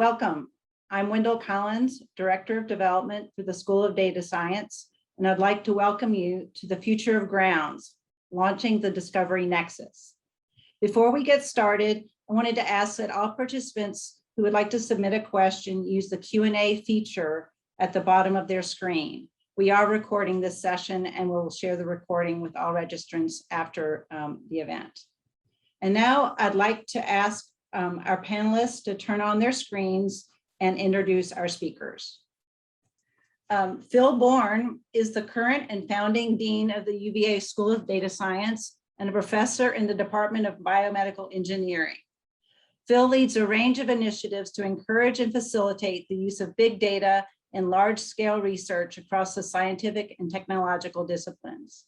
welcome. I'm Wendell Collins, Director of Development for the School of Data Science, and I'd like to welcome you to the Future of Grounds, launching the Discovery Nexus. Before we get started, I wanted to ask that all participants who would like to submit a question use the Q&A feature at the bottom of their screen. We are recording this session and we'll share the recording with all registrants after the event. And now I'd like to ask our panelists to turn on their screens and introduce our speakers. Phil Bourne is the current and founding dean of the UVA School of Data Science and a professor in the Department of Biomedical Engineering. Phil leads a range of initiatives to encourage and facilitate the use of big data and large-scale research across the scientific and technological disciplines.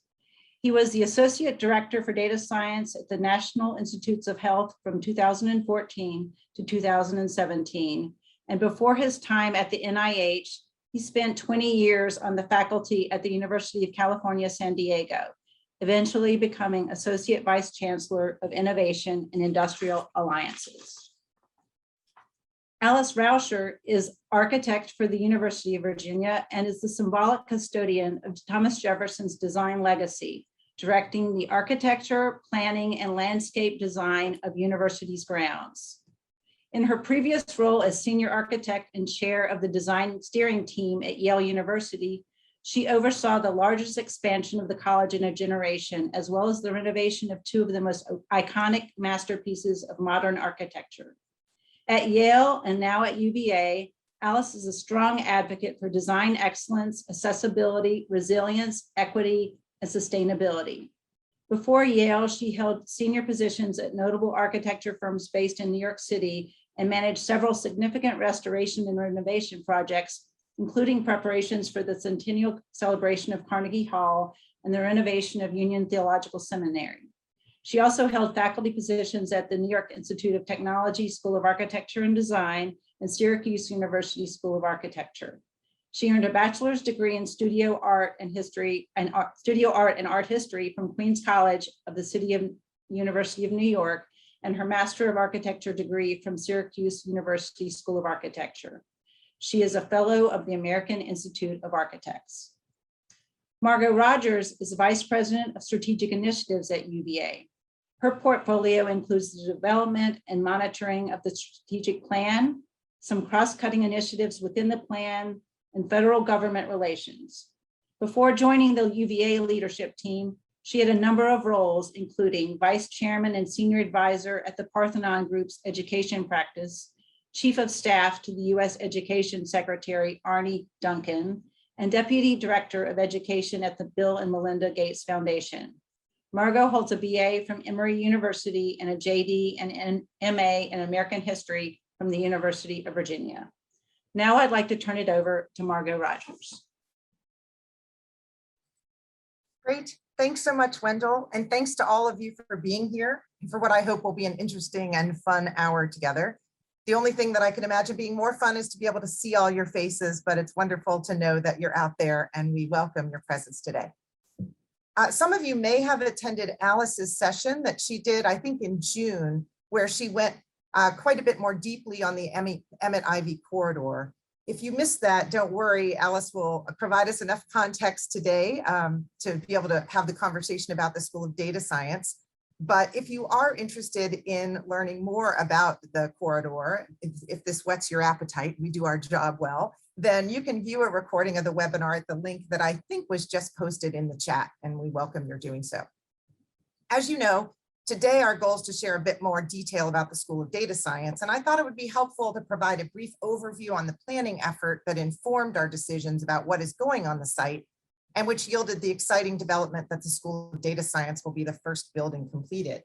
He was the Associate Director for Data Science at the National Institutes of Health from 2014 to 2017. And before his time at the NIH, he spent 20 years on the faculty at the University of California, San Diego, eventually becoming Associate Vice Chancellor of Innovation and Industrial Alliances. Alice Raucher is architect for the University of Virginia and is the symbolic custodian of Thomas Jefferson's design legacy, directing the architecture, planning, and landscape design of universities' grounds. In her previous role as senior architect and chair of the design steering team at Yale University, she oversaw the largest expansion of the college in a generation, as well as the renovation of two of the most iconic masterpieces of modern architecture. At Yale and now at UVA, Alice is a strong advocate for design excellence, accessibility, resilience, equity, and sustainability. Before Yale, she held senior positions at notable architecture firms based in New York City and managed several significant restoration and renovation projects, including preparations for the centennial celebration of Carnegie Hall and the renovation of Union Theological Seminary. She also held faculty positions at the New York Institute of Technology School of Architecture and Design and Syracuse University School of Architecture. She earned a bachelor's degree in studio art and art history from Queens College of the University of New York, and her Master of Architecture degree from Syracuse University School of Architecture. She is a fellow of the American Institute of Architects. Margot Rogers is Vice President of Strategic Initiatives at UVA. Her portfolio includes the development and monitoring of the strategic plan, some cross-cutting initiatives within the plan, and federal government relations. Before joining the UVA leadership team, she had a number of roles, including Vice Chairman and Senior Advisor at the Parthenon Group's education practice, Chief of Staff to the U.S. Education Secretary Arne Duncan, and Deputy Director of Education at the Bill and Melinda Gates Foundation. Margot holds a BA from Emory University and a JD and an MA in American History from the University of Virginia. Now I'd like to turn it over to Margot Rogers. Great. Thanks so much, Wendell. And thanks to all of you for being here for what I hope will be an interesting and fun hour together. The only thing that I can imagine being more fun is to be able to see all your faces, but it's wonderful to know that you're out there and we welcome your presence today. Some of you may have attended Alice's session that she did, I think in June, where she went quite a bit more deeply on the Emmet-Ivy corridor. If you missed that, don't worry, Alice will provide us enough context today to be able to have the conversation about the School of Data Science. But if you are interested in learning more about the corridor, if this whets your appetite, we do our job well, then you can view a recording of the webinar at the link that I think was just posted in the chat, and we welcome your doing so. As you know, today our goal is to share a bit more detail about the School of Data Science, and I thought it would be helpful to provide a brief overview on the planning effort that informed our decisions about what is going on the site and which yielded the exciting development that the School of Data Science will be the first building completed.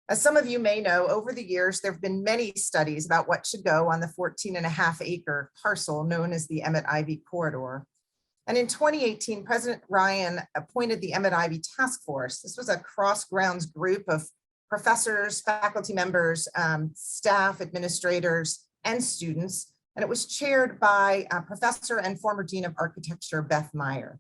As some of you may know, over the years, there have been many studies about what should go on the 14.5-acre parcel known as the Emmet-Ivy corridor. And in 2018, President Ryan appointed the Emmet-Ivy Task Force. This was a cross-grounds group of professors, faculty members, staff, administrators, and students. And it was chaired by Professor and former Dean of Architecture, Beth Meyer.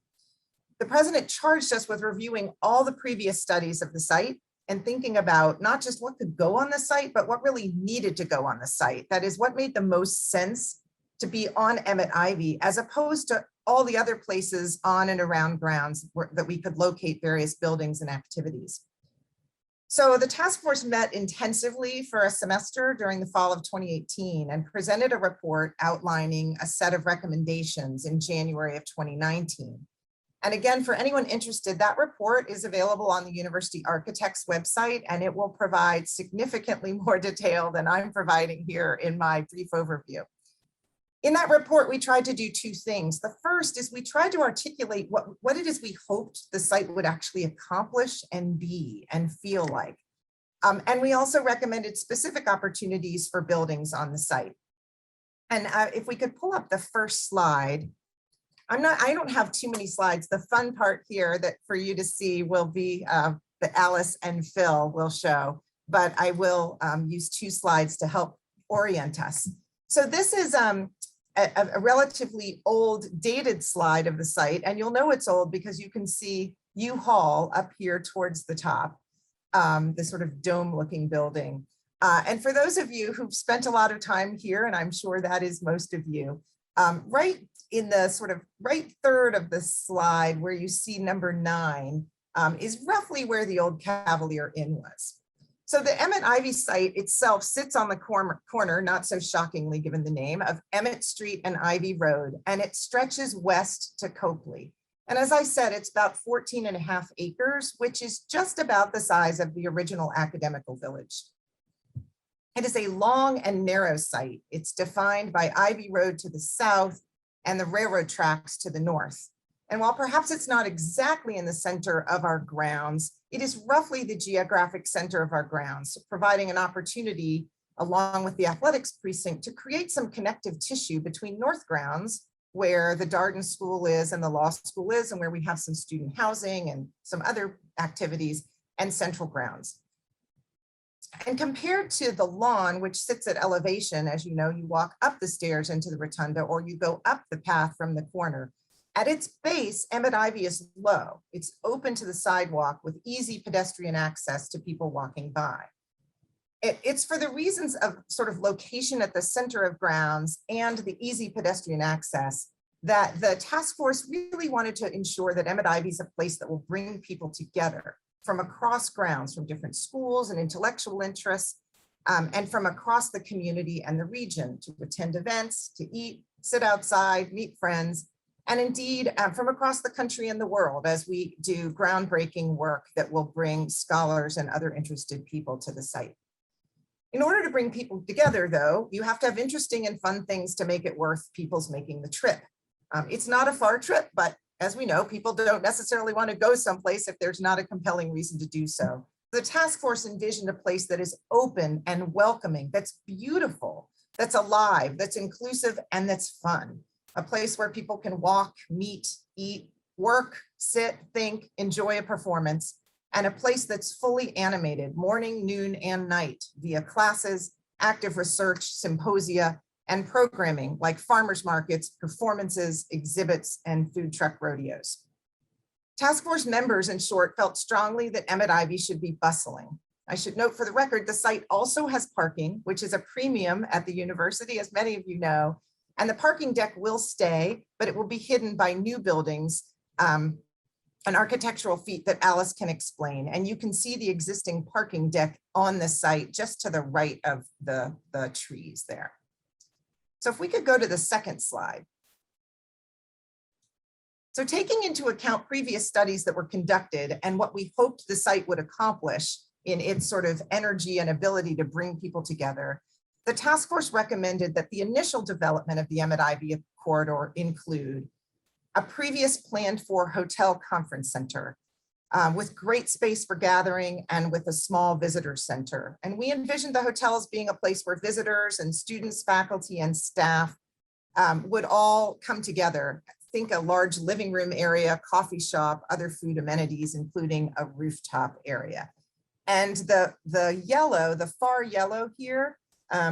The president charged us with reviewing all the previous studies of the site and thinking about not just what could go on the site, but what really needed to go on the site. That is what made the most sense to be on Emmet-Ivy, as opposed to all the other places on and around grounds that we could locate various buildings and activities. So the task force met intensively for a semester during the fall of 2018 and presented a report outlining a set of recommendations in January of 2019. And again, for anyone interested, that report is available on the University Architect's website, and it will provide significantly more detail than I'm providing here in my brief overview. In that report, we tried to do two things. The first is we tried to articulate what it is we hoped the site would actually accomplish and be and feel like. And we also recommended specific opportunities for buildings on the site. And if we could pull up the first slide. I don't have too many slides. The fun part here that for you to see will be that Alice and Phil will show, but I will use two slides to help orient us. So this is a relatively old dated slide of the site, and you'll know it's old because you can see U-Haul up here towards the top, the sort of dome looking building. And for those of you who've spent a lot of time here, and I'm sure that is most of you, right in the sort of right third of the slide where you see number 9 is roughly where the old Cavalier Inn was. So the Emmet-Ivy site itself sits on the corner, not so shockingly given the name, of Emmett Street and Ivy Road, and it stretches west to Copley. And as I said, it's about 14.5 acres, which is just about the size of the original academical village. It is a long and narrow site. It's defined by Ivy Road to the south and the railroad tracks to the north. And while perhaps it's not exactly in the center of our grounds, it is roughly the geographic center of our grounds, providing an opportunity, along with the athletics precinct, to create some connective tissue between North Grounds, where the Darden School is and the law school is, and where we have some student housing and some other activities, and Central Grounds. And compared to the lawn, which sits at elevation, as you know, you walk up the stairs into the rotunda or you go up the path from the corner. At its base, Emmet-Ivy is low. It's open to the sidewalk with easy pedestrian access to people walking by. It's for the reasons of sort of location at the center of grounds and the easy pedestrian access that the task force really wanted to ensure that Emmet-Ivy is a place that will bring people together from across grounds, from different schools and intellectual interests, and from across the community and the region to attend events, to eat, sit outside, meet friends, and indeed from across the country and the world as we do groundbreaking work that will bring scholars and other interested people to the site. In order to bring people together, though, you have to have interesting and fun things to make it worth people's making the trip. It's not a far trip, but as we know, people don't necessarily want to go someplace if there's not a compelling reason to do so. The task force envisioned a place that is open and welcoming, that's beautiful, that's alive, that's inclusive, and that's fun. A place where people can walk, meet, eat, work, sit, think, enjoy a performance, and a place that's fully animated morning, noon, and night via classes, active research, symposia, and programming like farmers markets, performances, exhibits, and food truck rodeos. Task force members, in short, felt strongly that Emmet-Ivy should be bustling. I should note for the record, the site also has parking, which is a premium at the university, as many of you know, and the parking deck will stay, but it will be hidden by new buildings, an architectural feat that Alice can explain. And you can see the existing parking deck on the site just to the right of the trees there. So if we could go to the second slide. So taking into account previous studies that were conducted and what we hoped the site would accomplish in its sort of energy and ability to bring people together, the task force recommended that the initial development of the Emmet-Ivy corridor include a previous planned for hotel conference center with great space for gathering and with a small visitor center. And we envisioned the hotel as being a place where visitors and students, faculty, and staff would all come together. Think a large living room area, coffee shop, other food amenities, including a rooftop area. And the yellow, the far yellow here,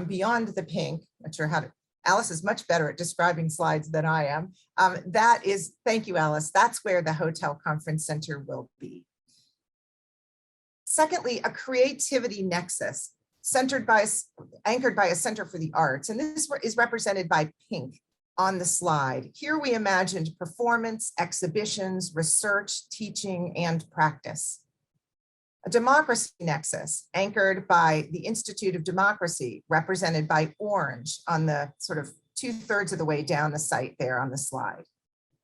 beyond the pink, not sure how to, Alice is much better at describing slides than I am. That is, thank you, Alice, that's where the hotel conference center will be. Secondly, a creativity nexus anchored by a Center for the Arts. And this is represented by pink on the slide. Here we imagined performance, exhibitions, research, teaching, and practice. A democracy nexus anchored by the Institute of Democracy, represented by orange on the sort of 2/3 of the way down the site there on the slide.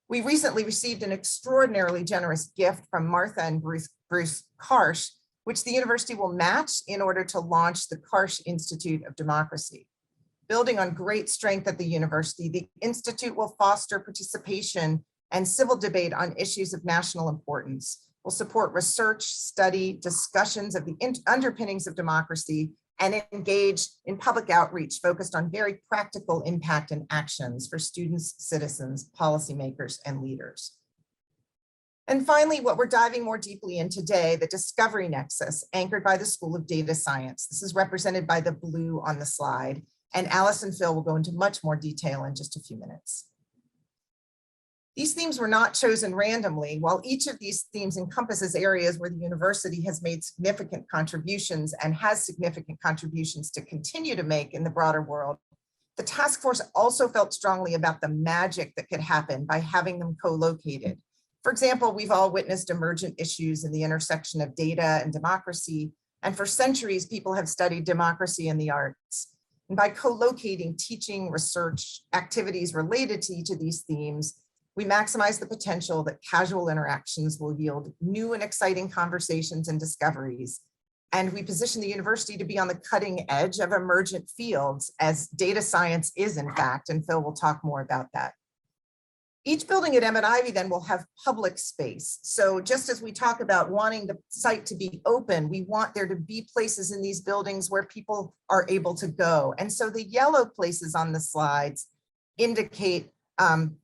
We recently received an extraordinarily generous gift from Martha and Bruce Karsh, which the university will match in order to launch the Karsh Institute of Democracy. Building on great strength at the university, the Institute will foster participation and civil debate on issues of national importance, will support research, study, discussions of the underpinnings of democracy, and engage in public outreach focused on very practical impact and actions for students, citizens, policymakers, and leaders. And finally, what we're diving more deeply in today, the Discovery Nexus, anchored by the School of Data Science. This is represented by the blue on the slide, and Alice and Phil will go into much more detail in just a few minutes. These themes were not chosen randomly. While each of these themes encompasses areas where the university has made significant contributions and has significant contributions to continue to make in the broader world, the task force also felt strongly about the magic that could happen by having them co-located. For example, we've all witnessed emergent issues in the intersection of data and democracy, and for centuries, people have studied democracy and the arts. And by co-locating teaching, research, activities related to each of these themes, we maximize the potential that casual interactions will yield new and exciting conversations and discoveries. And we position the university to be on the cutting edge of emergent fields, as data science is, in fact, and Phil will talk more about that. Each building at Emmet-Ivy then will have public space. So just as we talk about wanting the site to be open, we want there to be places in these buildings where people are able to go. And so the yellow places on the slides indicate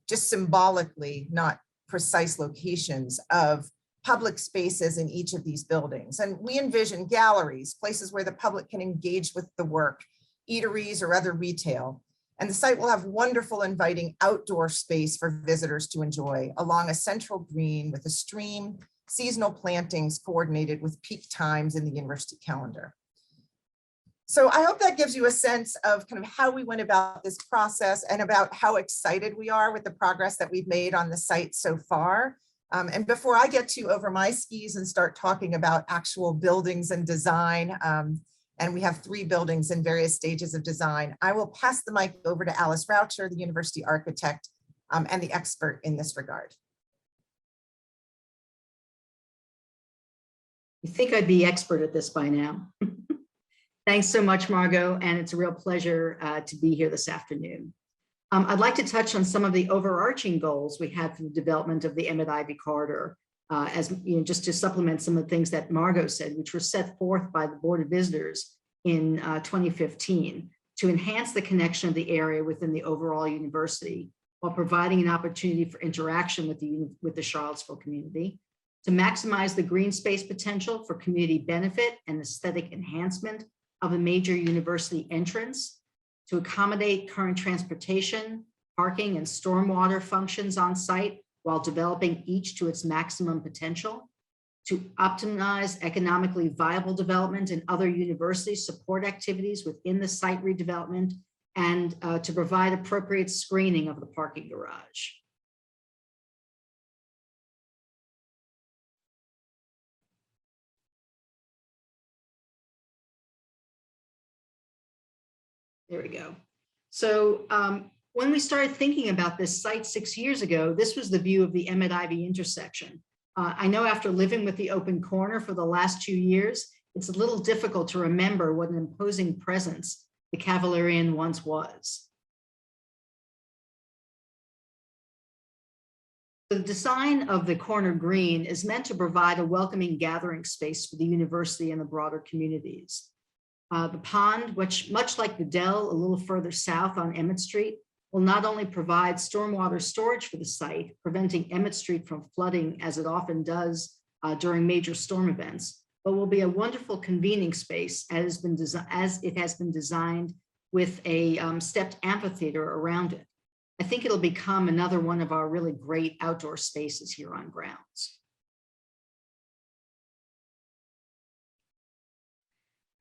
just symbolically, not precise locations of public spaces in each of these buildings. And we envision galleries, places where the public can engage with the work, eateries or other retail. And the site will have wonderful, inviting outdoor space for visitors to enjoy along a central green with a stream, seasonal plantings coordinated with peak times in the university calendar. So I hope that gives you a sense of kind of how we went about this process and about how excited we are with the progress that we've made on the site so far. And before I get too over my skis and start talking about actual buildings and design, and we have 3 buildings in various stages of design, I will pass the mic over to Alice Raucher, the university architect and the expert in this regard. You think I'd be expert at this by now. Thanks so much, Margot, and it's a real pleasure to be here this afternoon. I'd like to touch on some of the overarching goals we had for the development of the Emmet-Ivy corridor, as you know, just to supplement some of the things that Margot said, which were set forth by the Board of Visitors in 2015 to enhance the connection of the area within the overall university, while providing an opportunity for interaction with the Charlottesville community, to maximize the green space potential for community benefit and aesthetic enhancement of a major university entrance, to accommodate current transportation, parking, and stormwater functions on site while developing each to its maximum potential, to optimize economically viable development and other university support activities within the site redevelopment, and to provide appropriate screening of the parking garage. There we go. So when we started thinking about this site 6 years ago, this was the view of the Emmet-Ivy intersection. I know after living with the open corner for the last 2 years, it's a little difficult to remember what an imposing presence the Cavallarian once was. The design of the corner green is meant to provide a welcoming gathering space for the university and the broader communities. The pond, which much like the Dell a little further south on Emmett Street, will not only provide stormwater storage for the site, preventing Emmett Street from flooding as it often does during major storm events, but will be a wonderful convening space as it has been designed with a stepped amphitheater around it. I think it'll become another one of our really great outdoor spaces here on grounds.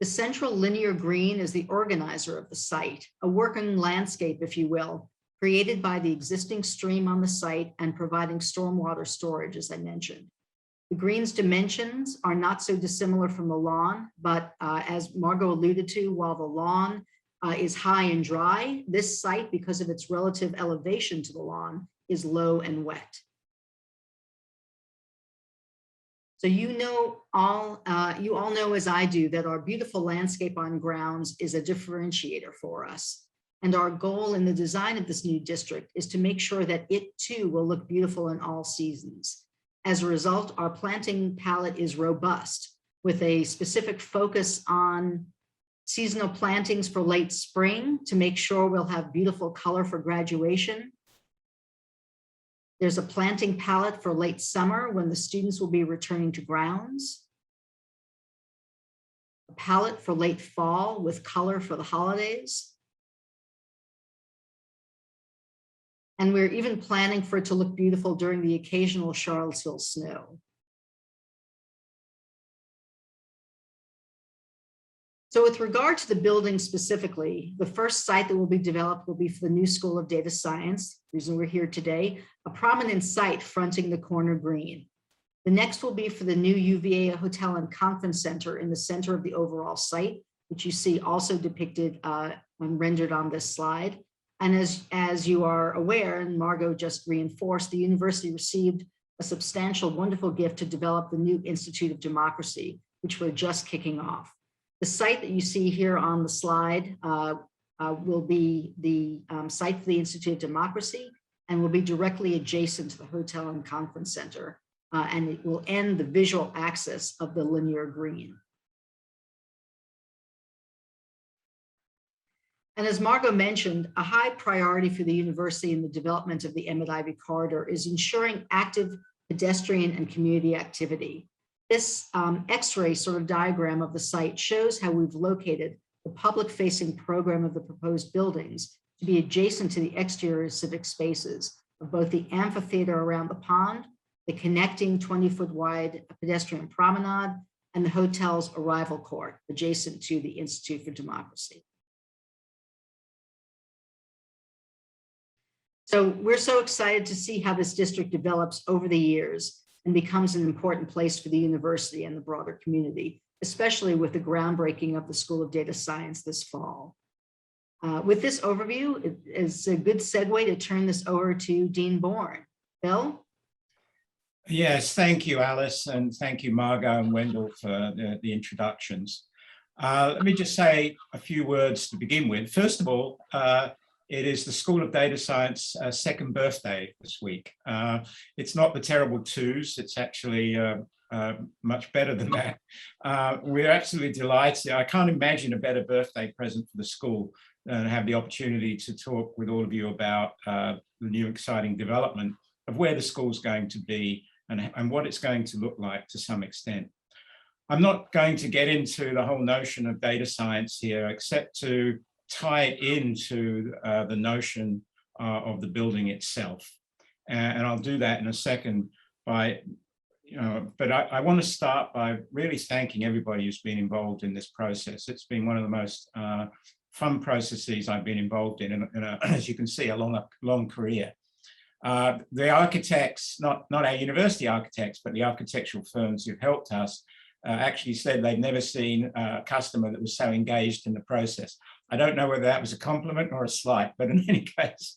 The central linear green is the organizer of the site, a working landscape, if you will, created by the existing stream on the site and providing stormwater storage, as I mentioned. The green's dimensions are not so dissimilar from the lawn, but as Margot alluded to, while the lawn is high and dry, this site, because of its relative elevation to the lawn, is low and wet. So you all know as I do that our beautiful landscape on grounds is a differentiator for us. And our goal in the design of this new district is to make sure that it too will look beautiful in all seasons. As a result, our planting palette is robust with a specific focus on seasonal plantings for late spring to make sure we'll have beautiful color for graduation. There's a planting palette for late summer when the students will be returning to grounds. A palette for late fall with color for the holidays. And we're even planning for it to look beautiful during the occasional Charlottesville snow. So with regard to the building specifically, the first site that will be developed will be for the new School of Data Science, the reason we're here today, a prominent site fronting the corner green. The next will be for the new UVA Hotel and Conference Center in the center of the overall site, which you see also depicted and rendered on this slide. And as you are aware, and Margot just reinforced, the university received a substantial, wonderful gift to develop the new Institute of Democracy, which we're just kicking off. The site that you see here on the slide will be the site for the Institute of Democracy and will be directly adjacent to the Hotel and Conference Center. And it will end the visual axis of the linear green. And as Margot mentioned, a high priority for the university in the development of the Emmet-Ivy corridor is ensuring active pedestrian and community activity. This X-ray sort of diagram of the site shows how we've located the public-facing program of the proposed buildings to be adjacent to the exterior civic spaces of both the amphitheater around the pond, the connecting 20-foot wide pedestrian promenade, and the hotel's arrival court adjacent to the Institute for Democracy. So we're so excited to see how this district develops over the years and becomes an important place for the university and the broader community, especially with the groundbreaking of the School of Data Science this fall. With this overview, it is a good segue to turn this over to Dean Bourne. Bill? Yes, thank you, Alice, and thank you, Margot and Wendell, for the introductions. Let me just say a few words to begin with. First of all, it is the School of Data Science second birthday this week. It's not the terrible twos, it's actually much better than that. We're absolutely delighted. I can't imagine a better birthday present for the school than have the opportunity to talk with all of you about the new exciting development of where the school's going to be and what it's going to look like to some extent. I'm not going to get into the whole notion of data science here, except to tie it into the notion of the building itself. And I'll do that in a second by, but I want to start by really thanking everybody who's been involved in this process. It's been one of the most fun processes I've been involved in as you can see, a long career. The architects, not our university architects, but the architectural firms who've helped us actually said they'd never seen a customer that was so engaged in the process. I don't know whether that was a compliment or a slight, but in any case,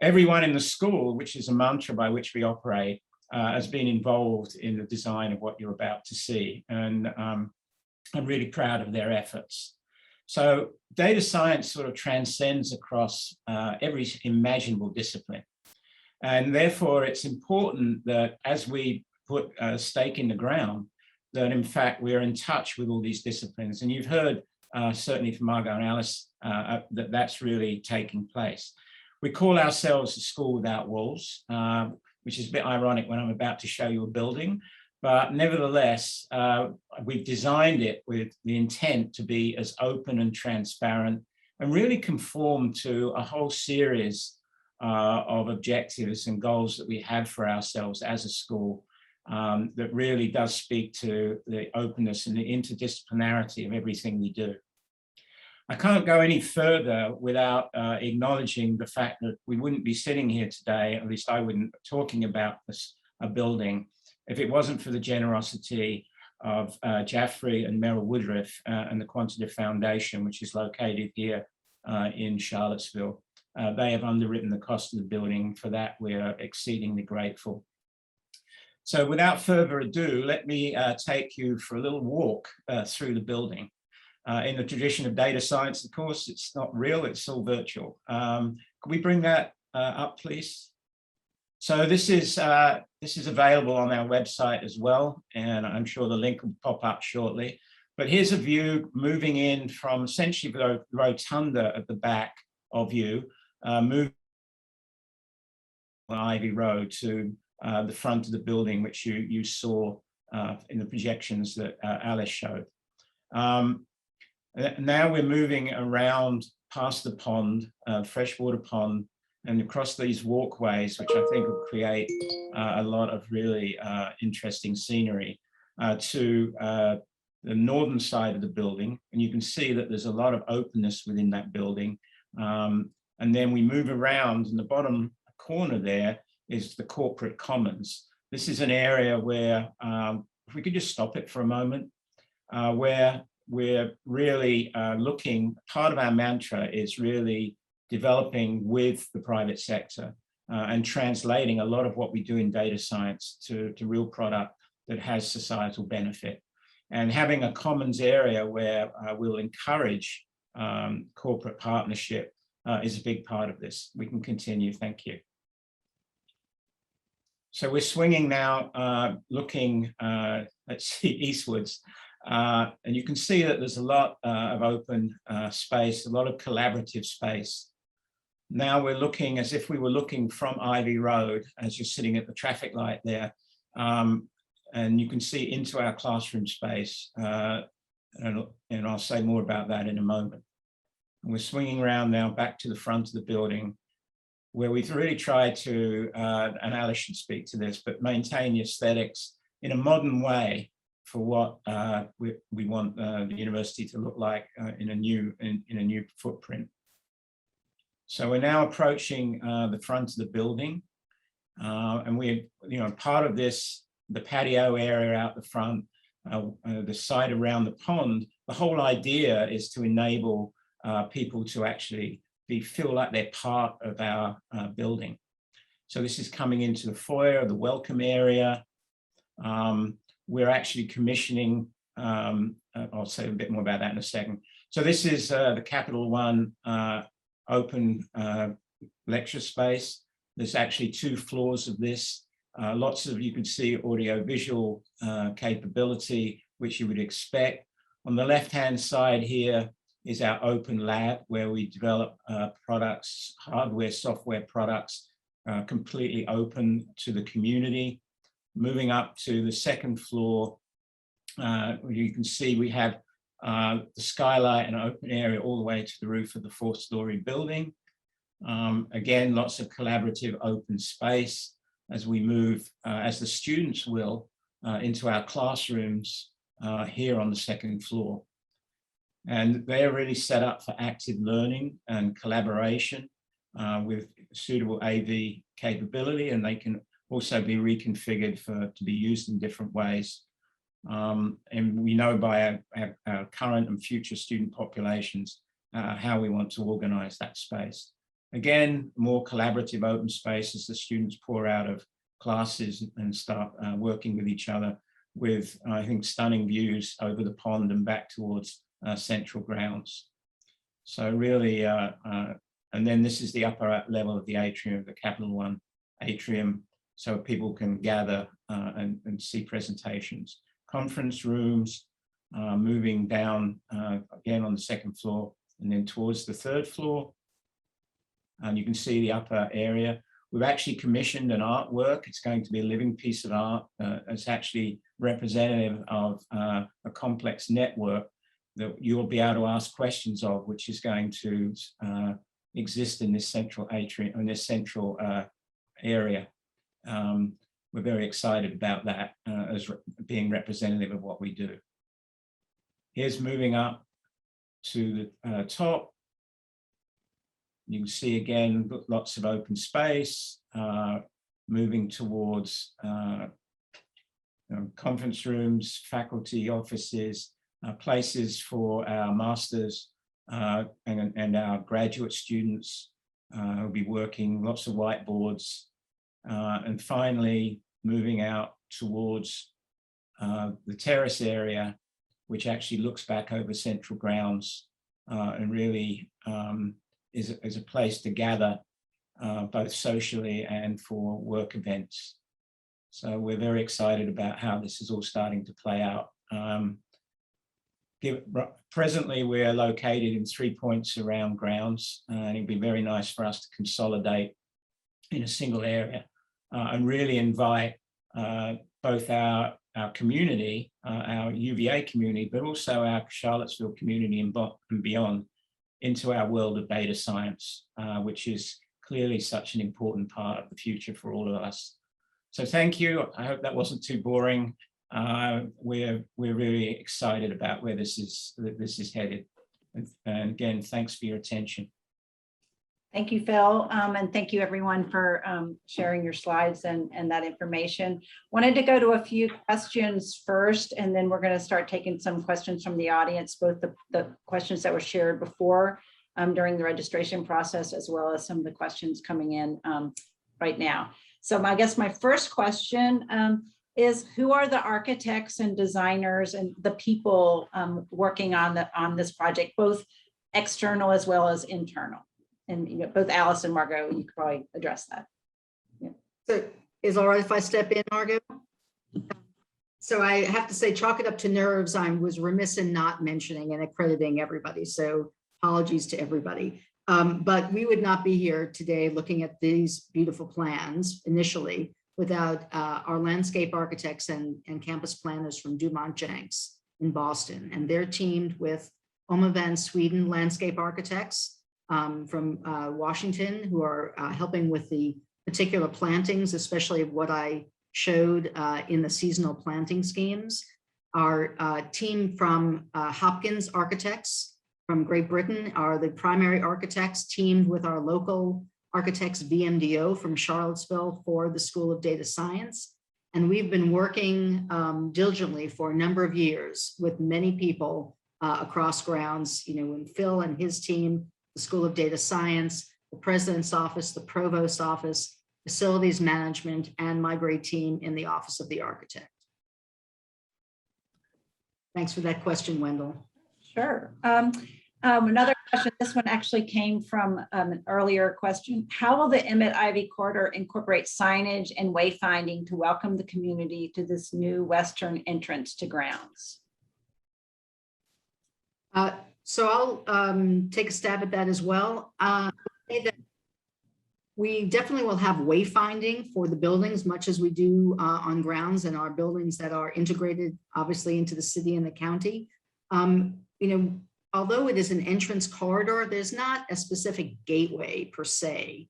everyone in the school, which is a mantra by which we operate, has been involved in the design of what you're about to see. And I'm really proud of their efforts. So data science sort of transcends across every imaginable discipline. And therefore, it's important that as we put a stake in the ground, that in fact, we're in touch with all these disciplines. And you've heard, certainly from Margot and Alice, that that's really taking place. We call ourselves a school without walls, which is a bit ironic when I'm about to show you a building. But nevertheless, we've designed it with the intent to be as open and transparent and really conform to a whole series of objectives and goals that we have for ourselves as a school that really does speak to the openness and the interdisciplinarity of everything we do. I can't go any further without acknowledging the fact that we wouldn't be sitting here today, at least I wouldn't, talking about a building, if it wasn't for the generosity of Jaffrey and Merrill Woodruff and the Quantitative Foundation, which is located here in Charlottesville. They have underwritten the cost of the building. For that, we are exceedingly grateful. So without further ado, let me take you for a little walk through the building. In the tradition of data science, of course, it's not real, it's all virtual. Can we bring that up, please? So this is available on our website as well, and I'm sure the link will pop up shortly. But here's a view moving in from essentially the rotunda at the back of you, moving on Ivy Road to the front of the building, which you saw in the projections that Alice showed. Now we're moving around past the pond, freshwater pond, and across these walkways, which I think will create a lot of really interesting scenery to the northern side of the building. And you can see that there's a lot of openness within that building. And then we move around, in the bottom corner there is the corporate commons. This is an area where, if we could just stop it for a moment, where we're really looking, part of our mantra is really developing with the private sector and translating a lot of what we do in data science to real product that has societal benefit. And having a commons area where we'll encourage corporate partnership is a big part of this. We can continue, thank you. So we're swinging now, looking, let's see, eastwards. And you can see that there's a lot of open space, a lot of collaborative space. Now we're looking as if we were looking from Ivy Road, as you're sitting at the traffic light there. And you can see into our classroom space. And I'll say more about that in a moment. And we're swinging around now back to the front of the building, where we've really tried to, and Alice should speak to this, but maintain the aesthetics in a modern way for what we want the university to look like in a new footprint. So we're now approaching the front of the building, and we're, part of this, the patio area out the front, the side around the pond. The whole idea is to enable people to actually feel like they're part of our building. So this is coming into the foyer, the welcome area. We're actually commissioning, I'll say a bit more about that in a second. So this is the Capital One open lecture space. There's actually 2 floors of this. Lots of, you can see, audio-visual capability, which you would expect. On the left-hand side here is our open lab, where we develop products, hardware, software products, completely open to the community. Moving up to the 2nd floor, you can see we have the skylight and open area all the way to the roof of the 4th-story building. Again, lots of collaborative open space as we move, as the students will, into our classrooms here on the 2nd floor. And they're really set up for active learning and collaboration with suitable AV capability, and they can also be reconfigured to be used in different ways. And we know by our current and future student populations how we want to organize that space. Again, more collaborative open space as the students pour out of classes and start working with each other with, I think, stunning views over the pond and back towards central grounds. So really, and then this is the upper level of the atrium, the Capital One atrium, so people can gather and see presentations. Conference rooms, moving down again on the 2nd floor and then towards the 3rd floor. And you can see the upper area. We've actually commissioned an artwork. It's going to be a living piece of art. It's actually representative of a complex network that you'll be able to ask questions of, which is going to exist in this central atrium, in this central area. we're very excited about that as being representative of what we do. Here's moving up to the top. You can see again, lots of open space, moving towards conference rooms, faculty offices, places for our masters and our graduate students who'll be working, lots of whiteboards, and finally moving out towards the terrace area, which actually looks back over central grounds and really is a place to gather both socially and for work events. So we're very excited about how this is all starting to play out. Presently, we're located in 3 points around grounds, and it'd be very nice for us to consolidate in a single area and really invite both our community, our UVA community, but also our Charlottesville community and beyond into our world of data science, which is clearly such an important part of the future for all of us. So thank you. I hope that wasn't too boring. We're really excited about where this is headed. And again, thanks for your attention. Thank you, Phil, and thank you everyone for sharing your slides and that information. Wanted to go to a few questions first, and then we're going to start taking some questions from the audience, both the questions that were shared before during the registration process, as well as some of the questions coming in right now. So I guess my first question is, who are the architects and designers and the people working on this project, both external as well as internal? And both Alice and Margot, you could probably address that. Yeah. So is it all right if I step in, Margot? So I have to say, chalk it up to nerves. I was remiss in not mentioning and accrediting everybody. So apologies to everybody. But we would not be here today looking at these beautiful plans initially without our landscape architects and campus planners from Dumont Jenks in Boston. And they're teamed with Oma van Sweden landscape architects from Washington, who are helping with the particular plantings, especially what I showed in the seasonal planting schemes. Our team from Hopkins Architects from Great Britain are the primary architects, teamed with our local architects, VMDO from Charlottesville, for the School of Data Science. And we've been working diligently for a number of years with many people across grounds, and Phil and his team, the School of Data Science, the President's Office, the Provost's Office, Facilities Management, and my great team in the Office of the Architect. Thanks for that question, Wendell. Sure. Another question, this one actually came from an earlier question. How will the Emmet-Ivy corridor incorporate signage and wayfinding to welcome the community to this new western entrance to grounds? So I'll take a stab at that as well. We definitely will have wayfinding for the buildings, much as we do on grounds and our buildings that are integrated, obviously, into the city and the county. Although it is an entrance corridor, there's not a specific gateway per se,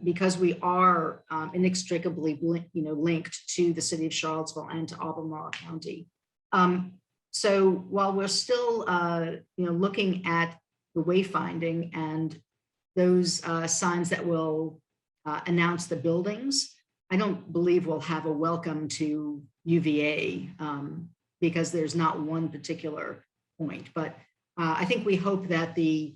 because we are inextricably linked to the city of Charlottesville and to Albemarle County. So while we're still looking at the wayfinding and those signs that will announce the buildings, I don't believe we'll have a welcome to UVA because there's not one particular point. But I think we hope that the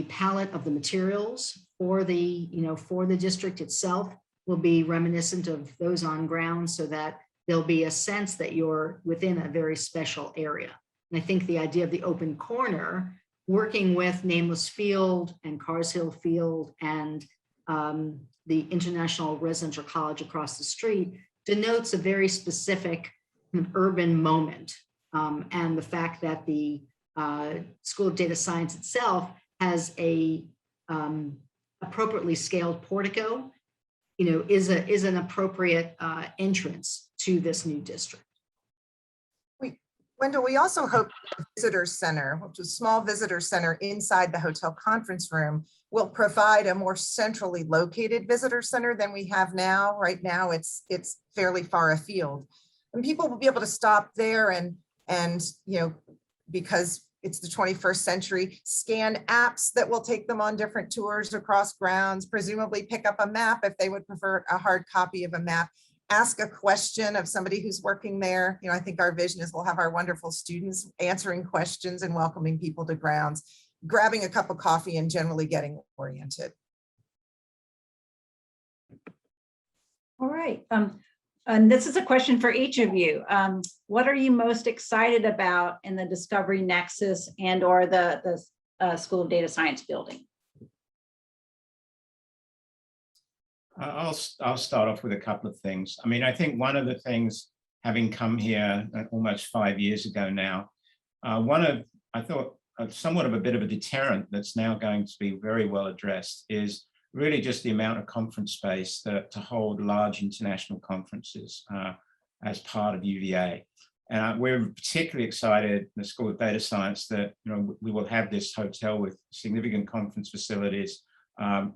palette of the materials for the district itself will be reminiscent of those on ground, so that there'll be a sense that you're within a very special area. And I think the idea of the open corner, working with Nameless Field and Cars Hill Field and the International Residential College across the street, denotes a very specific urban moment. And the fact that the School of Data Science itself has a appropriately scaled portico, is an appropriate entrance to this new district. Wendell, we also hope the visitor center, which is a small visitor center inside the hotel conference room, will provide a more centrally located visitor center than we have now. Right now, it's fairly far afield. And people will be able to stop there and because it's the 21st century, scan apps that will take them on different tours across grounds, presumably pick up a map if they would prefer a hard copy of a map, ask a question of somebody who's working there. I think our vision is we'll have our wonderful students answering questions and welcoming people to grounds, grabbing a cup of coffee and generally getting oriented. All right. And this is a question for each of you. What are you most excited about in the Discovery Nexus and or the School of Data Science building? I'll start off with a couple of things. I mean, I think one of the things, having come here almost 5 years ago now, I thought somewhat of a bit of a deterrent that's now going to be very well addressed is really just the amount of conference space to hold large international conferences as part of UVA. And we're particularly excited in the School of Data Science that we will have this hotel with significant conference facilities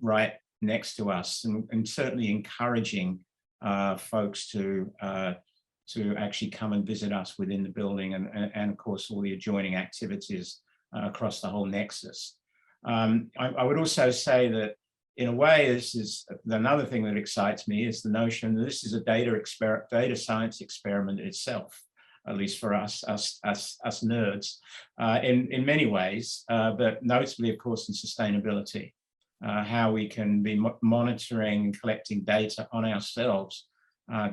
right next to us, and certainly encouraging folks to actually come and visit us within the building, and of course all the adjoining activities across the whole Nexus. I would also say that in a way, this is another thing that excites me, is the notion that this is a data science experiment itself, at least for us nerds, in many ways, but notably, of course, in sustainability. How we can be monitoring and collecting data on ourselves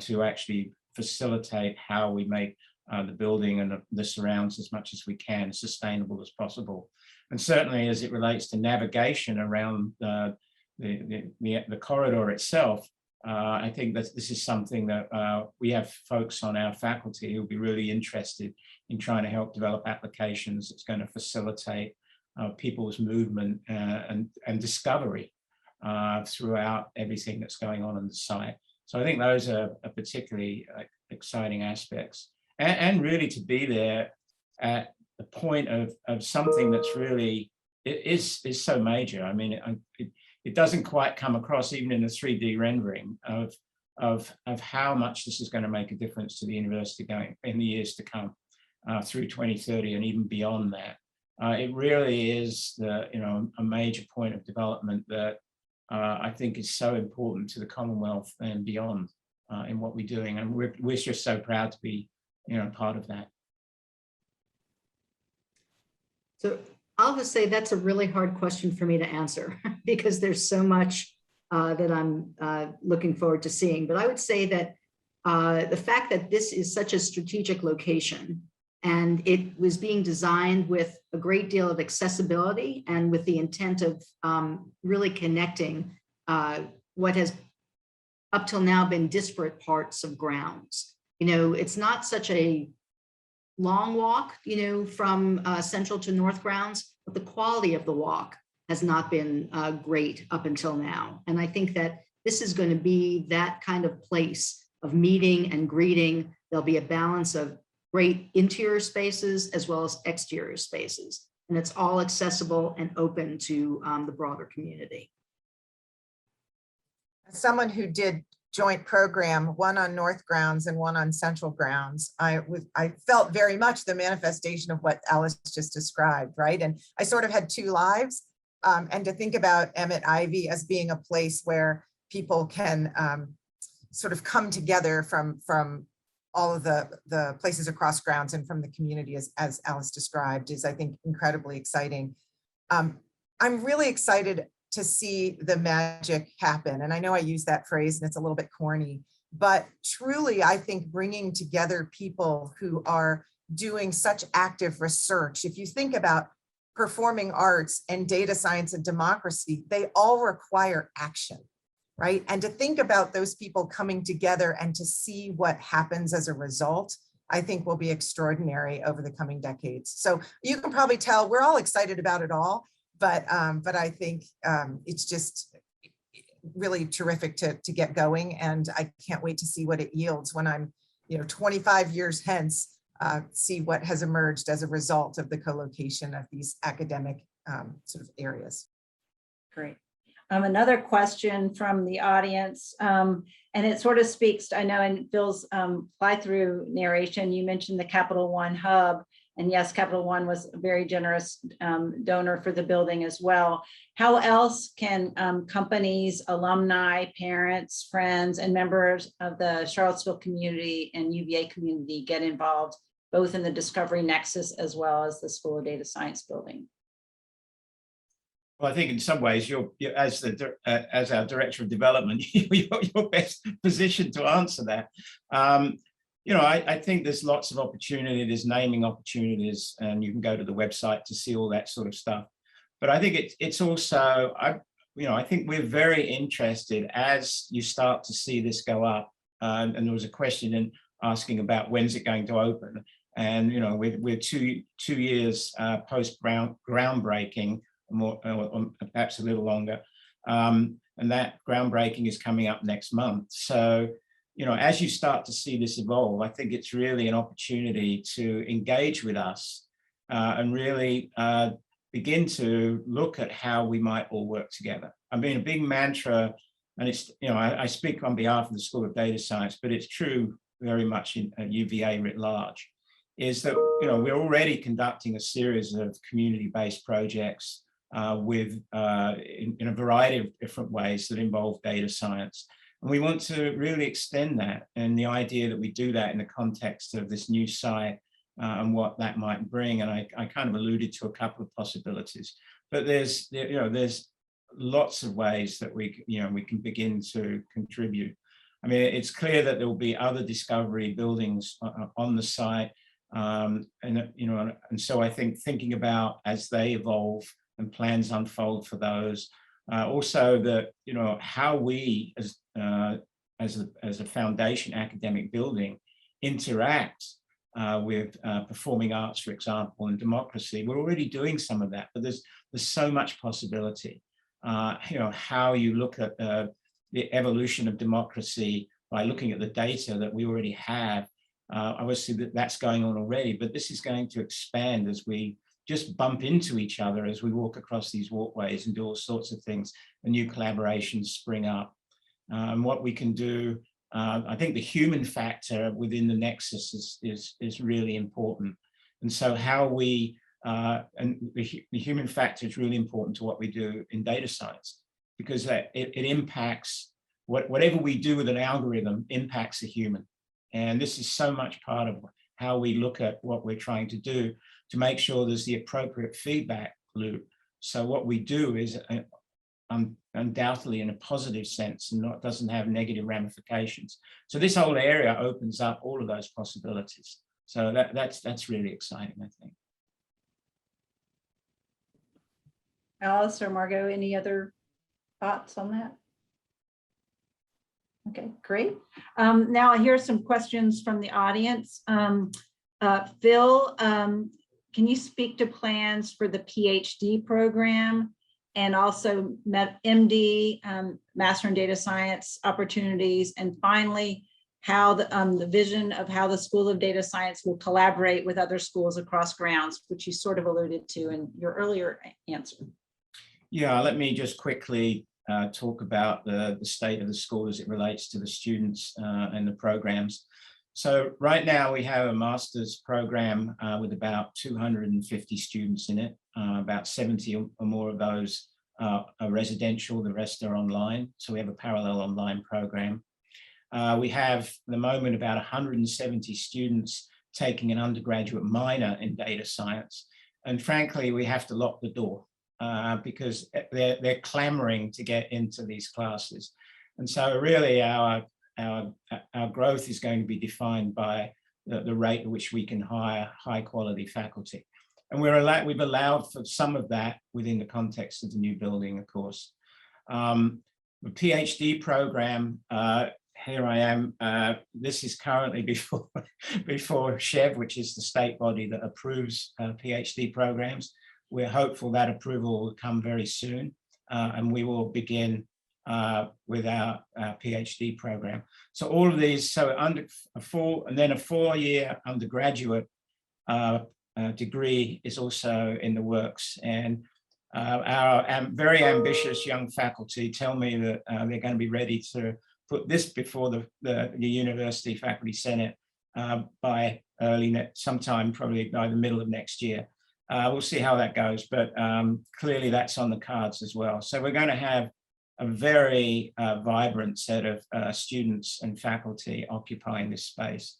to actually facilitate how we make the building and the surrounds as much as we can sustainable as possible. And certainly as it relates to navigation around the corridor itself, I think that this is something that we have folks on our faculty who will be really interested in trying to help develop applications that's going to facilitate people's movement and discovery throughout everything that's going on the site. So I think those are particularly exciting aspects, and really to be there at the point of something that's really is so major. I mean, it doesn't quite come across even in a 3D rendering of how much this is going to make a difference to the university going in the years to come through 2030 and even beyond that. It really is a major point of development that I think is so important to the Commonwealth and beyond in what we're doing, and we're just so proud to be part of that. So I'll just say that's a really hard question for me to answer because there's so much that I'm looking forward to seeing. But I would say that the fact that this is such a strategic location, and it was being designed with a great deal of accessibility and with the intent of really connecting what has up till now been disparate parts of grounds. It's not such a long walk, from Central to North grounds, but the quality of the walk has not been great up until now. And I think that this is going to be that kind of place of meeting and greeting. There'll be a balance of great interior spaces as well as exterior spaces. And it's all accessible and open to the broader community. As someone who did joint program, one on North grounds and one on Central grounds, I felt very much the manifestation of what Alice just described, right? And I sort of had two lives, and to think about Emmet-Ivy as being a place where people can sort of come together from all of the places across grounds and from the community, as Alice described, is, I think, incredibly exciting. I'm really excited to see the magic happen. And I know I use that phrase and it's a little bit corny, but truly, I think bringing together people who are doing such active research, if you think about performing arts and data science and democracy, they all require action, right? And to think about those people coming together and to see what happens as a result, I think will be extraordinary over the coming decades. So you can probably tell we're all excited about it all, but I think it's just really terrific to get going, and I can't wait to see what it yields when I'm 25 years hence see what has emerged as a result of the co-location of these academic sort of areas. Great. Another question from the audience, and it sort of speaks to, I know in Phil's fly-through narration, you mentioned the Capital One hub, and yes, Capital One was a very generous donor for the building as well. How else can companies, alumni, parents, friends, and members of the Charlottesville community and UVA community get involved, both in the Discovery Nexus as well as the School of Data Science building? Well, I think in some ways, you're as our director of development, you're best positioned to answer that. You know, I think there's lots of opportunity. There's naming opportunities, and you can go to the website to see all that sort of stuff. But I think it's also, I think we're very interested as you start to see this go up. And there was a question asking about when's it going to open, and you know, we're two years post groundbreaking. More, or perhaps a little longer, and that groundbreaking is coming up next month. So, you know, as you start to see this evolve, I think it's really an opportunity to engage with us and really begin to look at how we might all work together. I mean, a big mantra, and it's, you know, I speak on behalf of the School of Data Science, but it's true very much in UVA writ large, is that, you know, we're already conducting a series of community-based projects in a variety of different ways that involve data science. And we want to really extend that, and the idea that we do that in the context of this new site and what that might bring. And I kind of alluded to a couple of possibilities, but there's lots of ways that we can begin to contribute. I mean, it's clear that there will be other discovery buildings on the site. And so I think thinking about as they evolve and plans unfold for those. Also that, you know, how we as a foundation academic building interact with performing arts, for example, and democracy. We're already doing some of that, but there's so much possibility. You know, how you look at the evolution of democracy by looking at the data that we already have. Obviously that's going on already, but this is going to expand as we just bump into each other as we walk across these walkways and do all sorts of things, and new collaborations spring up. And what we can do, I think the human factor within the Nexus is really important. And so how we, and the human factor is really important to what we do in data science, because it impacts, whatever we do with an algorithm impacts a human. And this is so much part of how we look at what we're trying to do, to make sure there's the appropriate feedback loop. So what we do is undoubtedly in a positive sense and doesn't have negative ramifications. So this whole area opens up all of those possibilities. So that's really exciting, I think. Alice or Margot, any other thoughts on that? Okay, great. Now I hear some questions from the audience. Phil, can you speak to plans for the PhD program and also MD, Master in Data Science opportunities, and finally, how the vision of how the School of Data Science will collaborate with other schools across grounds, which you sort of alluded to in your earlier answer. Yeah, let me just quickly talk about the state of the school as it relates to the students and the programs. So right now we have a master's program with about 250 students in it. About 70 or more of those are residential, the rest are online. So we have a parallel online program. We have at the moment about 170 students taking an undergraduate minor in data science. And frankly, we have to lock the door because they're clamoring to get into these classes. And so really our growth is going to be defined by the rate at which we can hire high quality faculty. And we've allowed for some of that within the context of the new building, of course. The PhD program, here I am. This is currently before Chev, which is the state body that approves PhD programs. We're hopeful that approval will come very soon, and we will begin with our PhD program. So all of these, so under a a 4-year undergraduate degree is also in the works. And our very ambitious young faculty tell me that they're going to be ready to put this before the University Faculty Senate by sometime probably by the middle of next year. We'll see how that goes, but clearly that's on the cards as well. So we're going to have a very vibrant set of students and faculty occupying this space.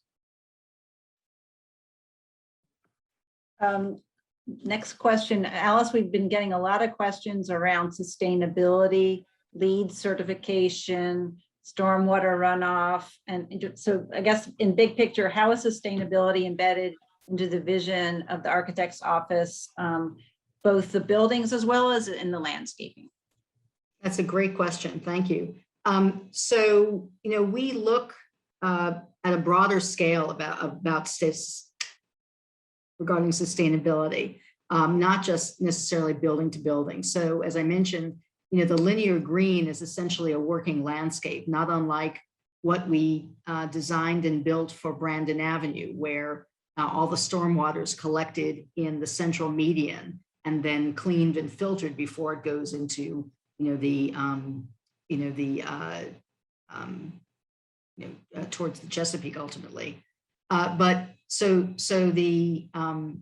Next question, Alice, we've been getting a lot of questions around sustainability, LEED certification, stormwater runoff. And so I guess in big picture, how is sustainability embedded into the vision of the architect's office, both the buildings as well as in the landscaping? That's a great question. Thank you. So, we look at a broader scale about regarding sustainability, not just necessarily building to building. So as I mentioned, the linear green is essentially a working landscape, not unlike what we designed and built for Brandon Avenue, where all the stormwater is collected in the central median and then cleaned and filtered before it goes into towards the Chesapeake ultimately. But so the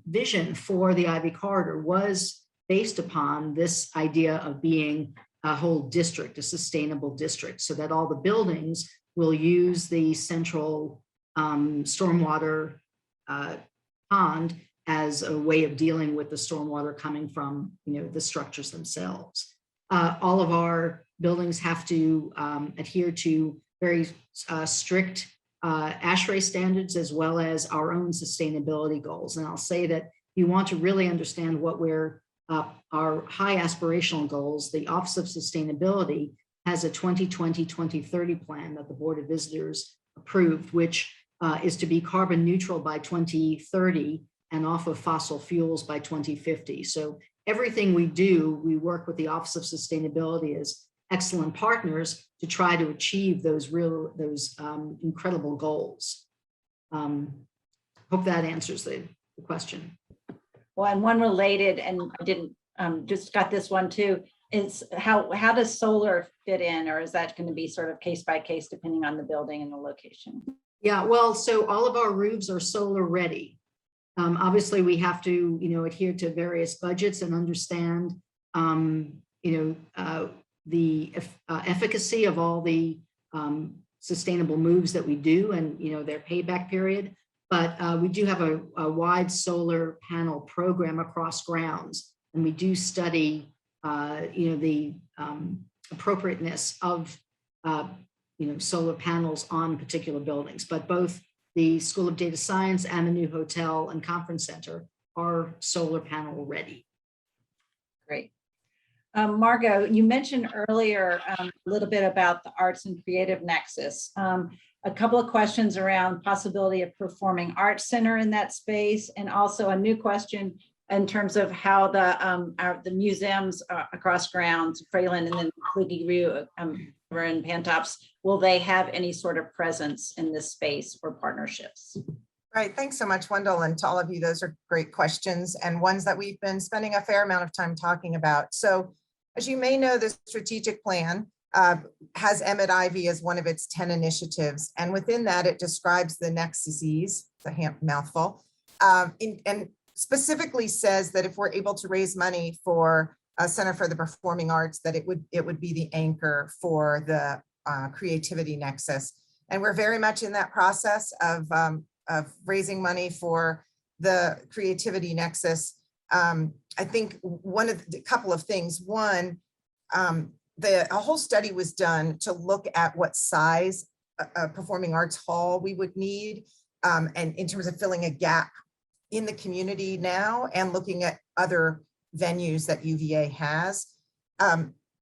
vision for the Ivy Corridor was based upon this idea of being a whole district, a sustainable district, so that all the buildings will use the central stormwater pond as a way of dealing with the stormwater coming from the structures themselves. All of our buildings have to adhere to very strict ASHRAE standards, as well as our own sustainability goals. And I'll say that if you want to really understand what our high aspirational goals, the Office of Sustainability has a 2020-2030 plan that the Board of Visitors approved, which is to be carbon neutral by 2030 and off of fossil fuels by 2050. So everything we do, we work with the Office of Sustainability as excellent partners to try to achieve those incredible goals. Hope that answers the question. Well, and one related, and I didn't just got this one too, is how does solar fit in, or is that going to be sort of case by case depending on the building and the location? Yeah, well, so all of our roofs are solar ready. Obviously, we have to adhere to various budgets and understand the efficacy of all the sustainable moves that we do and their payback period. But we do have a wide solar panel program across grounds, and we do study the appropriateness of solar panels on particular buildings. But both the School of Data Science and the new hotel and conference center are solar panel ready. Great. Margot, you mentioned earlier a little bit about the Arts and Creative Nexus. A couple of questions around possibility of performing arts center in that space, and also a new question in terms of how the museums across grounds, Fralin and then Kluge and Pantops, will they have any sort of presence in this space or partnerships? Right, thanks so much, Wendell, and to all of you, those are great questions and ones that we've been spending a fair amount of time talking about. So as you may know, the strategic plan has Emmet-Ivy as one of its 10 initiatives. And within that, it describes the nexuses, it's a mouthful, and specifically says that if we're able to raise money for a Center for the Performing Arts, that it would be the anchor for the creativity nexus. And we're very much in that process of raising money for the creativity nexus. I think a couple of things. One, a whole study was done to look at what size a performing arts hall we would need, and in terms of filling a gap in the community now and looking at other venues that UVA has.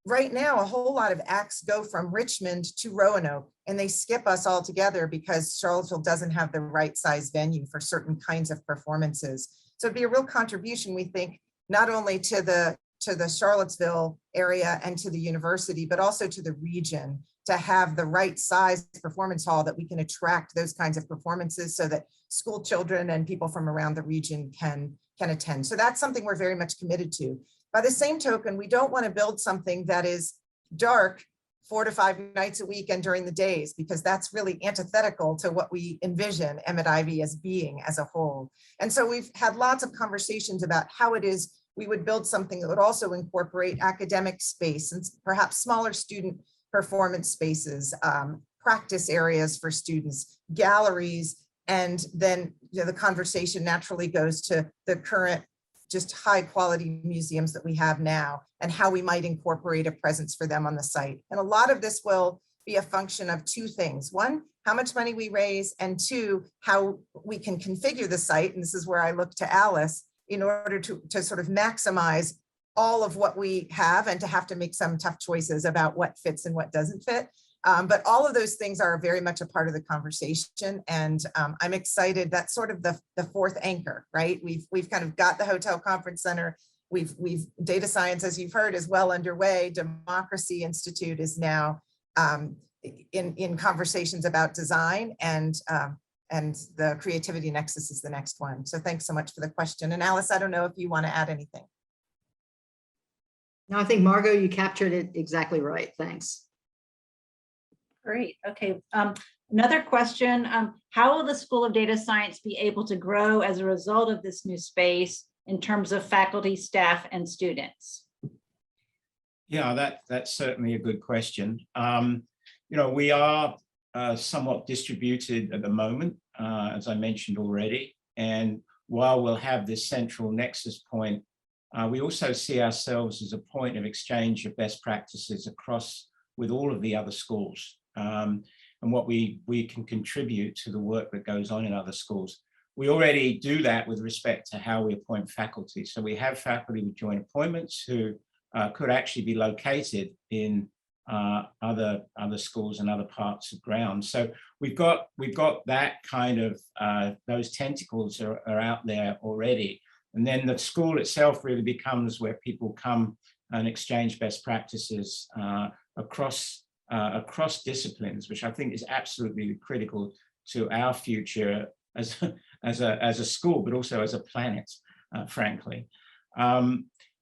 Right now, a whole lot of acts go from Richmond to Roanoke, and they skip us altogether because Charlottesville doesn't have the right size venue for certain kinds of performances. So it'd be a real contribution, we think, not only to the to the Charlottesville area and to the university, but also to the region, to have the right size performance hall that we can attract those kinds of performances so that school children and people from around the region can attend. So that's something we're very much committed to. By the same token, we don't want to build something that is dark 4 to 5 nights a week and during the days, because that's really antithetical to what we envision Emmet-Ivy as being as a whole. And so we've had lots of conversations about how it is we would build something that would also incorporate academic space and perhaps smaller student performance spaces, practice areas for students, galleries, and then the conversation naturally goes to the current just high quality museums that we have now and how we might incorporate a presence for them on the site. And a lot of this will be a function of 2 things. 1, how much money we raise, and 2, how we can configure the site. And this is where I look to Alice in order to sort of maximize all of what we have and to have to make some tough choices about what fits and what doesn't fit. But all of those things are very much a part of the conversation. And I'm excited. That's sort of the 4th anchor, right? We've kind of got the hotel conference center. We've data science, as you've heard, is well underway. Democracy Institute is now in conversations about design, and the Creativity Nexus is the next one. So thanks so much for the question. And Alice, I don't know if you want to add anything. No, I think Margot, you captured it exactly right. Thanks. Great. Okay. Another question. How will the School of Data Science be able to grow as a result of this new space in terms of faculty, staff, and students? Yeah, that's certainly a good question. We are somewhat distributed at the moment, as I mentioned already. And while we'll have this central nexus point, we also see ourselves as a point of exchange of best practices across with all of the other schools, and what we can contribute to the work that goes on in other schools. We already do that with respect to how we appoint faculty. So we have faculty with joint appointments who could actually be located in other schools and other parts of ground. So we've got that kind of, those tentacles are out there already. And then the school itself really becomes where people come and exchange best practices across disciplines, which I think is absolutely critical to our future as a school, but also as a planet, frankly.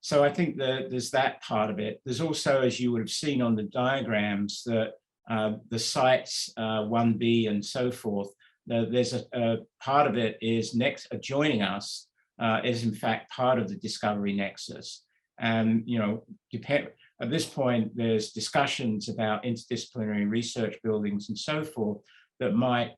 So I think that there's that part of it. There's also, as you would have seen on the diagrams, that the sites 1B and so forth, there's a part of it is joining us is in fact part of the Discovery Nexus. And, at this point, there's discussions about interdisciplinary research buildings and so forth that might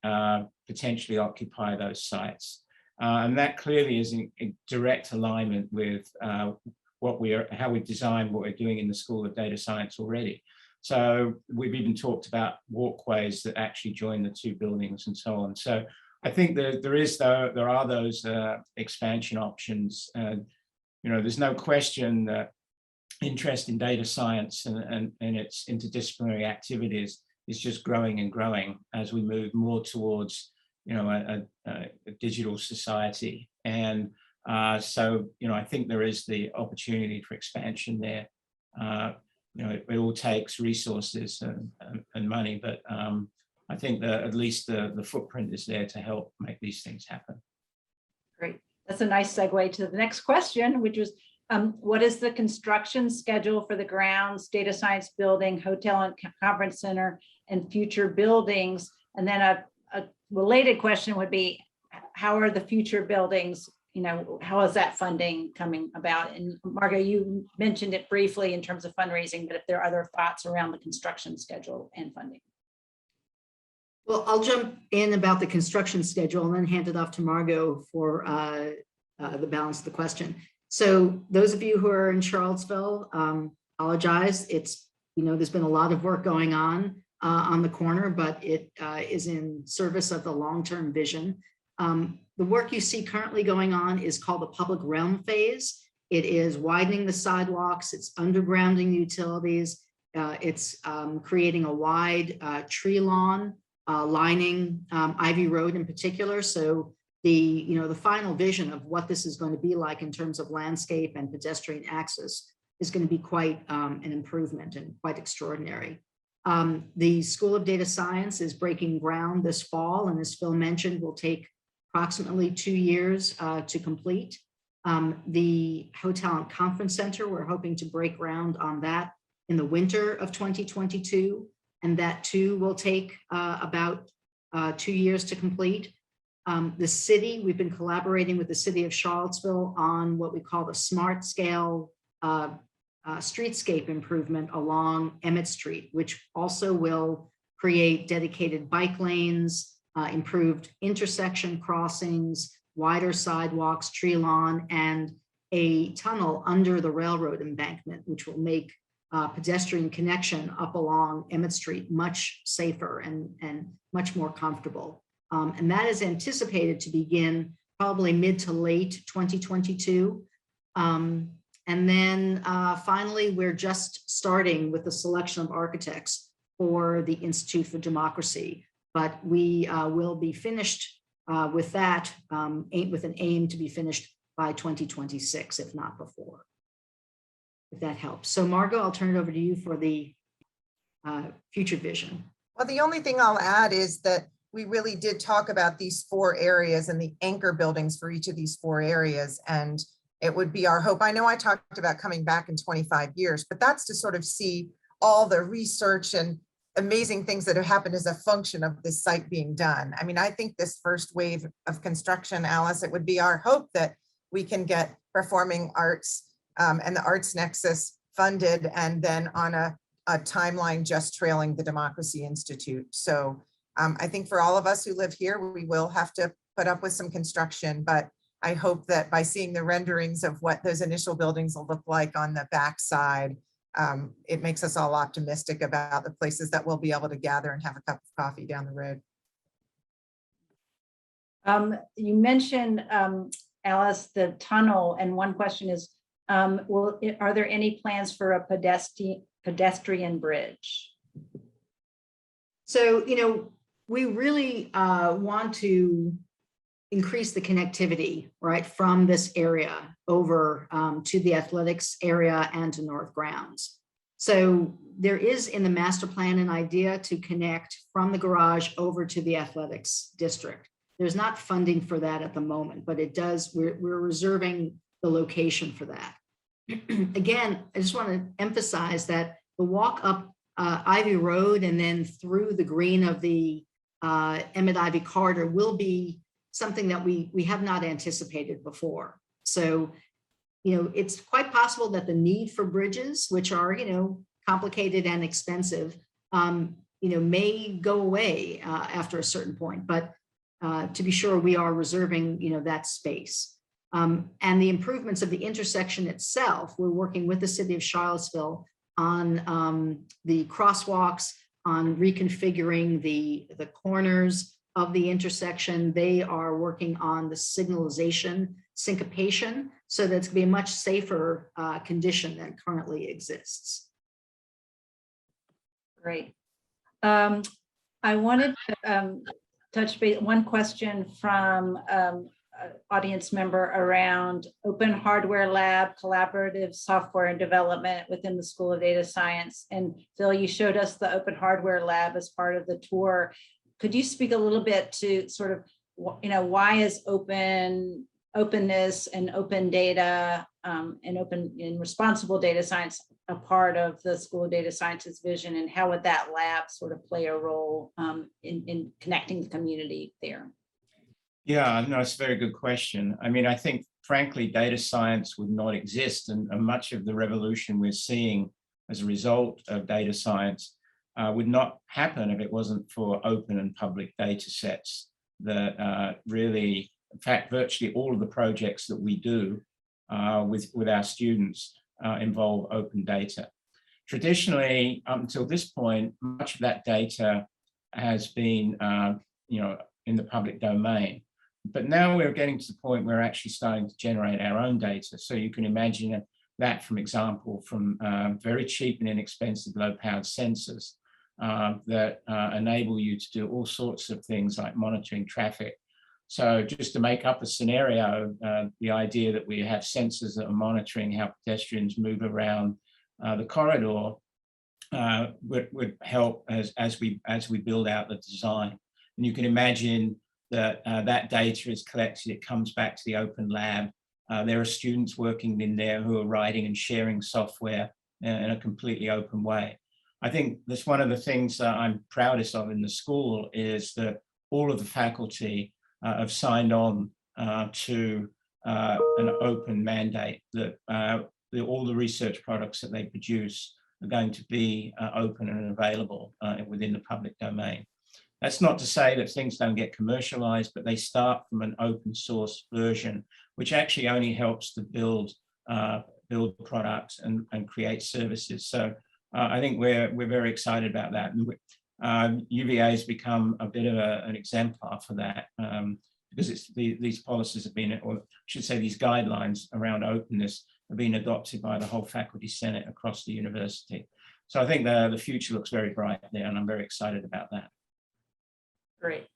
potentially occupy those sites. And that clearly is in direct alignment with how we've designed what we're doing in the School of Data Science already. So we've even talked about walkways that actually join the 2 buildings and so on. So I think there are those expansion options. There's no question that interest in data science and its interdisciplinary activities is just growing and growing as we move more towards, a digital society. And so, I think there is the opportunity for expansion there. It all takes resources and money, but I think that at least the footprint is there to help make these things happen. Great. That's a nice segue to the next question, which was, what is the construction schedule for the grounds, data science building, hotel and conference center, and future buildings? And then a related question would be, how are the future buildings, how is that funding coming about? And Margot, you mentioned it briefly in terms of fundraising, but if there are other thoughts around the construction schedule and funding. Well, I'll jump in about the construction schedule and then hand it off to Margot for the balance of the question. So those of you who are in Charlottesville, apologize. It's, there's been a lot of work going on the corner, but it is in service of the long-term vision. The work you see currently going on is called the public realm phase. It is widening the sidewalks, it's undergrounding utilities, it's creating a wide tree lawn, lining Ivy Road in particular. So the final vision of what this is going to be like in terms of landscape and pedestrian access is going to be quite an improvement and quite extraordinary. The School of Data Science is breaking ground this fall, and as Phil mentioned, will take approximately 2 years to complete. The Hotel and Conference Center, we're hoping to break ground on that in the winter of 2022, and that too will take about 2 years to complete. The city, we've been collaborating with the city of Charlottesville on what we call the smart scale streetscape improvement along Emmett Street, which also will create dedicated bike lanes, improved intersection crossings, wider sidewalks, tree lawn, and a tunnel under the railroad embankment, which will make pedestrian connection up along Emmett Street much safer and much more comfortable. And that is anticipated to begin probably mid to late 2022. And then finally, we're just starting with the selection of architects for the Institute for Democracy, but we will be finished with that, with an aim to be finished by 2026, if not before, if that helps. So Margot, I'll turn it over to you for the future vision. Well, the only thing I'll add is that we really did talk about these 4 areas and the anchor buildings for each of these 4 areas. And it would be our hope. I know I talked about coming back in 25 years, but that's to sort of see all the research and amazing things that have happened as a function of this site being done. I mean, I think this first wave of construction, Alice, it would be our hope that we can get performing arts and the Arts Nexus funded, and then on a timeline just trailing the Democracy Institute. So I think for all of us who live here, we will have to put up with some construction, but I hope that by seeing the renderings of what those initial buildings will look like on the backside, it makes us all optimistic about the places that we'll be able to gather and have a cup of coffee down the road. You mentioned, Alice, the tunnel, and one question is, are there any plans for a pedestrian bridge? So, we really want to increase the connectivity, right, from this area over to the athletics area and to North Grounds. So there is in the master plan an idea to connect from the garage over to the athletics district. There's not funding for that at the moment, but it does, we're reserving the location for that. Again, I just want to emphasize that the walk up Ivy Road and then through the green of the Emmet-Ivy corridor will be something that we have not anticipated before. So, it's quite possible that the need for bridges, which are, complicated and expensive, may go away after a certain point. But to be sure, we are reserving, that space. And the improvements of the intersection itself, we're working with the city of Charlottesville on the crosswalks, on reconfiguring the corners of the intersection. They are working on the signalization syncopation so that it's going to be a much safer condition than currently exists. Great. I wanted to touch base, one question from audience member around open hardware lab, collaborative software and development within the School of Data Science. And Phil, you showed us the open hardware lab as part of the tour. Could you speak a little bit to sort of, why is openness and open data and responsible data science a part of the School of Data Science's vision, and how would that lab sort of play a role in connecting the community there? Yeah, no, it's a very good question. I mean, I think, frankly, data science would not exist, and much of the revolution we're seeing as a result of data science would not happen if it wasn't for open and public data sets that really, in fact, virtually all of the projects that we do with our students involve open data. Traditionally, up until this point, much of that data has been, in the public domain. But now we're getting to the point where we're actually starting to generate our own data. So you can imagine that, for example, from very cheap and inexpensive low-powered sensors that enable you to do all sorts of things like monitoring traffic, So just to make up a scenario, the idea that we have sensors that are monitoring how pedestrians move around the corridor would help as we build out the design. And you can imagine that that data is collected, it comes back to the open lab. There are students working in there who are writing and sharing software in a completely open way. I think that's one of the things that I'm proudest of in the school is that all of the faculty have signed on to an open mandate that all the research products that they produce are going to be open and available within the public domain. That's not to say that things don't get commercialized, but they start from an open source version, which actually only helps to build products and create services. So I think we're very excited about that. UVA has become a bit of an exemplar for that because these policies have been, or I should say these guidelines around openness have been adopted by the whole faculty senate across the university. So I think the future looks very bright there, and I'm very excited about that. Great.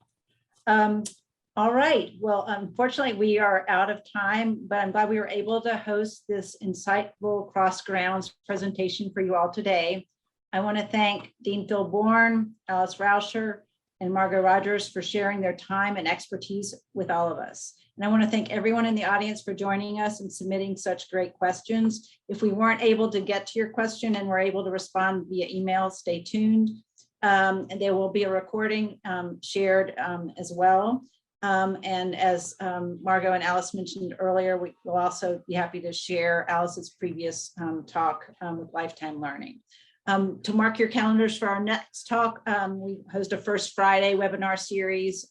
All right. Well, unfortunately, we are out of time, but I'm glad we were able to host this insightful cross grounds presentation for you all today. I want to thank Dean Phil Bourne, Alice Raucher, and Margot Rogers for sharing their time and expertise with all of us. And I want to thank everyone in the audience for joining us and submitting such great questions. If we weren't able to get to your question and were able to respond via email, stay tuned. And there will be a recording shared as well. And as Margot and Alice mentioned earlier, we will also be happy to share Alice's previous talk with Lifetime Learning. To mark your calendars for our next talk, we host a First Friday webinar series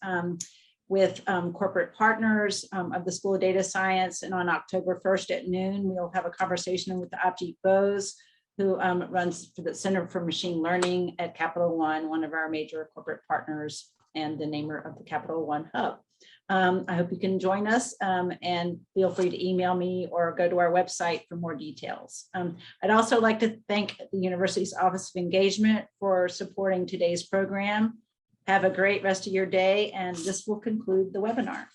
with corporate partners of the School of Data Science. And on October 1st at noon, we'll have a conversation with Abjeet Bose, who runs for the Center for Machine Learning at Capital One of our major corporate partners and the namer of the Capital One Hub. I hope you can join us and feel free to email me or go to our website for more details. I'd also like to thank the university's Office of Engagement for supporting today's program. Have a great rest of your day, and this will conclude the webinar.